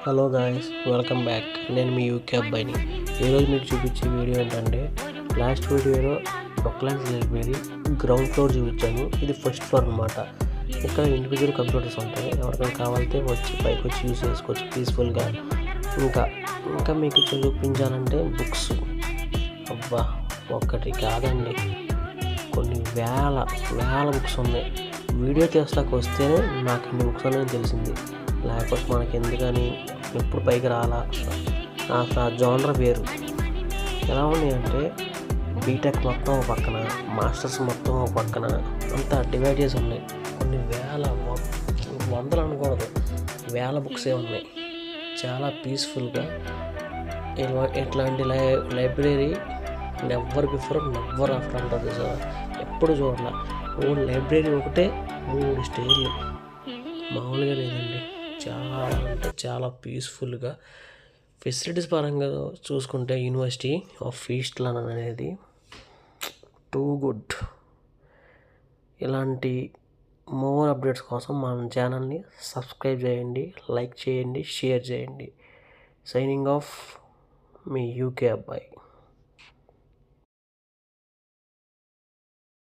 Hello guys, welcome back. నేను మీ UK అబ్బాయిని. ఈరోజు మీకు చూపించే వీడియో ఏంటంటే, లాస్ట్ వీడియోలో డొక్లాండ్స్ లైబ్రరీ గ్రౌండ్ ఫ్లోర్ చూపించాను. ఇది ఫస్ట్ ఫ్లోర్ అనమాట. ఇక్కడ ఇండివిజువల్ కంప్యూటర్స్ ఉంటాయి. ఎవరికైనా కావాలంటే వచ్చి పైకి వచ్చి యూస్ చేసుకోవచ్చు పీస్ఫుల్గా. ఇంకా మీకు చూపించాలంటే బుక్స్. అబ్బా, ఒక్కటి కాదండి, కొన్ని వేల బుక్స్ ఉన్నాయి. వీడియో తీస్తాకు వస్తేనే నాకు ఇన్ని బుక్స్ అనేది తెలిసింది. లేకపోతే మనకి ఎందుకని ఎప్పుడు పైకి రాలా. అసలు ఆ జోనర్ వేరు. ఎలా ఉన్నాయంటే, బీటెక్ మొత్తం ఒక పక్కన, మాస్టర్స్ మొత్తం ఒక పక్కన, అంతా డివైడ్ చేసి ఉన్నాయి. కొన్ని వందలు అనకూడదు, వేల బుక్సే ఉన్నాయి. చాలా పీస్ఫుల్గా ఇట్లాంటి library never before never after ఉంటుంది సార్. ఎప్పుడు చూడాల. లైబ్రరీ ఒకటే 3 స్టేర్లు, మామూలుగా లేదండి. చాలా అంటే చాలా పీస్ఫుల్గా. ఫెసిలిటీస్ పరంగా చూసుకుంటే యూనివర్సిటీ ఆఫ్ ఈస్ట్ లండన్ అనేది టూ గుడ్. ఇలాంటి మోర్ అప్డేట్స్ కోసం మన ఛానల్ని సబ్స్క్రైబ్ చేయండి, లైక్ చేయండి, షేర్ చేయండి. సైనింగ్ ఆఫ్ మీ యూకే అబ్బాయి.